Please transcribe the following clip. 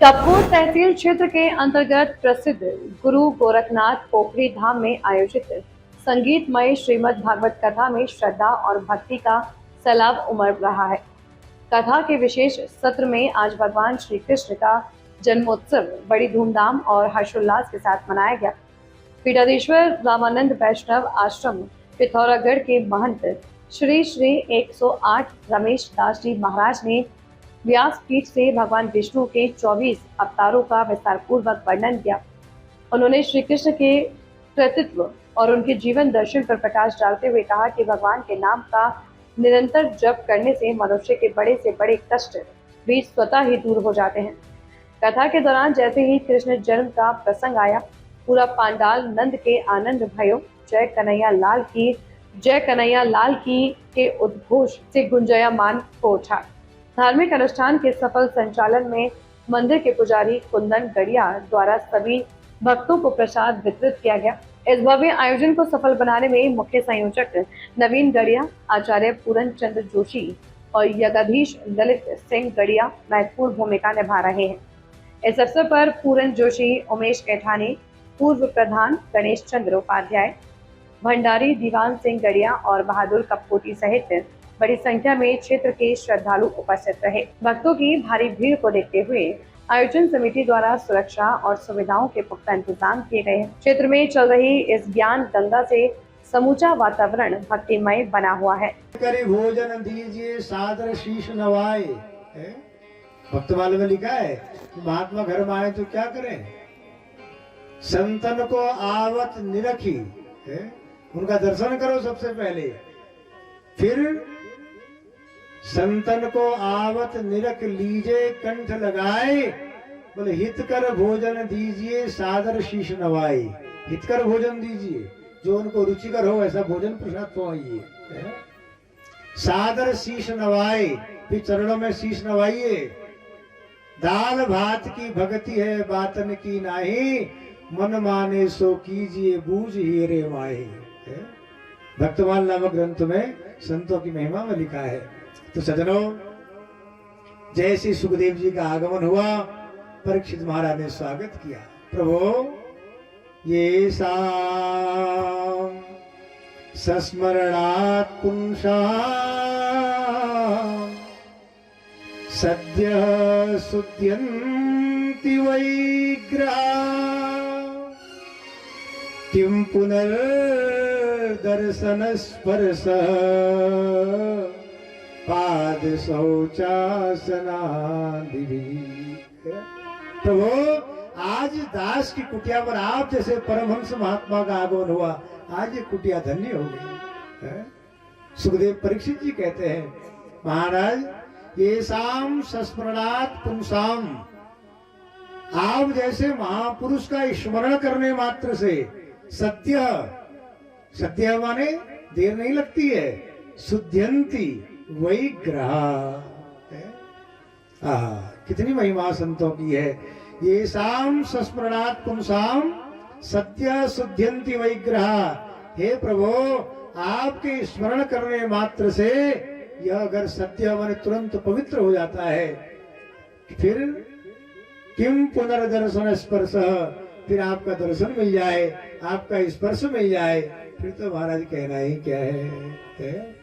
कपकोट तहसील क्षेत्र के अंतर्गत प्रसिद्ध गुरु गोरखनाथ पोखरी धाम में आयोजित संगीतमय श्रीमद् भागवत कथा में श्रद्धा और भक्ति का सैलाब उमड़ रहा है। कथा के विशेष सत्र में आज भगवान श्री कृष्ण का जन्मोत्सव बड़ी धूमधाम और हर्षोल्लास के साथ मनाया गया। पीठाधीश्वर रामानंद वैष्णव आश्रम पिथौरागढ़ के महंत श्री श्री 108 रमेश दास जी महाराज ने व्यासपीठ से भगवान विष्णु के 24 अवतारों का विस्तार पूर्वक वर्णन किया। उन्होंने श्री कृष्ण के कृतित्व और उनके जीवन दर्शन पर प्रकाश डालते हुए कहा कि भगवान के नाम का निरंतर जप करने से मनुष्य के बड़े से बड़े कष्ट भी स्वतः ही दूर हो जाते हैं। कथा के दौरान जैसे ही कृष्ण जन्म का प्रसंग आया, पूरा पांडाल नंद के आनंद भयो जय कन्हैया लाल की के उद्घोष से गुंजायमान हो उठा। धार्मिक अनुष्ठान के सफल संचालन में मंदिर के पुजारी कुंदन गड़िया द्वारा सभी भक्तों को प्रसाद वितरित किया गया। इस भव्य आयोजन को सफल बनाने में मुख्य संयोजक नवीन गड़िया, आचार्य पूरन चंद्र जोशी और यज्ञाधीश ललित सिंह गड़िया महत्वपूर्ण भूमिका निभा रहे हैं। इस अवसर पर पूरन जोशी, उमेश कैठानी, पूर्व प्रधान गणेश चंद्र उपाध्याय, भंडारी दीवान सिंह गड़िया और बहादुर कपकोटी सहित बड़ी संख्या में क्षेत्र के श्रद्धालु उपस्थित रहे। भक्तों की भारी भीड़ को देखते हुए आयोजन समिति द्वारा सुरक्षा और सुविधाओं के पुख्ता इंतजाम किए गए हैं। क्षेत्र में चल रही इस ज्ञान गंगा से समूचा वातावरण भक्तिमय बना हुआ है। करी भोजन दीजिए सादर शीश नवाए। भक्तमाल में लिखा है कि महात्मा घर में आए तो क्या करें? संतन को आवत निरखी, उनका दर्शन करो सबसे पहले, फिर संतन को आवत निरख लीजे कंठ लगाए, बोले हितकर भोजन दीजिए सादर शीश नवाए। हितकर भोजन दीजिए, जो उनको रुचिकर हो ऐसा भोजन प्रसाद पवाइए। सादर शीश नवाए, फिर चरणों में शीश नवाइए। दाल भात की भक्ति है बातन की नाही, मन माने सो कीजिए बूझ ही रे माही। भक्तमाल नामक ग्रंथ में संतों की महिमा में लिखा है। तो सज्जनों, जैसे सुखदेव जी का आगमन हुआ, परीक्षित महाराज ने स्वागत किया। प्रभु ये साम सस्मरणात् पुंसा सद्य सुद्यन्ति वैग्रहा किं पुनर्दर्शन स्पर्श पाद शौचासनादि। प्रभु आज दास की कुटिया पर आप जैसे परमहंस महात्मा का आगमन हुआ, आज ये कुटिया धन्य हो गई। सुखदेव परीक्षित जी कहते हैं, महाराज ये शाम सस्मरणात् पुंसाम, आप जैसे महापुरुष का स्मरण करने मात्र से सत्य माने देर नहीं लगती है, शुद्ध्यंती वैग्रहा। कितनी महिमा संतों की है। ये शाम सस्मरणात् पुंसाम सत्य शुद्ध्यंती वैग्रहा। हे प्रभु, आपके स्मरण करने मात्र से यह अगर सत्य माने तुरंत पवित्र हो जाता है, फिर किम पुनर्दर्शन स्पर्श, फिर आपका दर्शन मिल जाए, आपका स्पर्श मिल जाए, फिर तो महाराज कहना ही क्या है?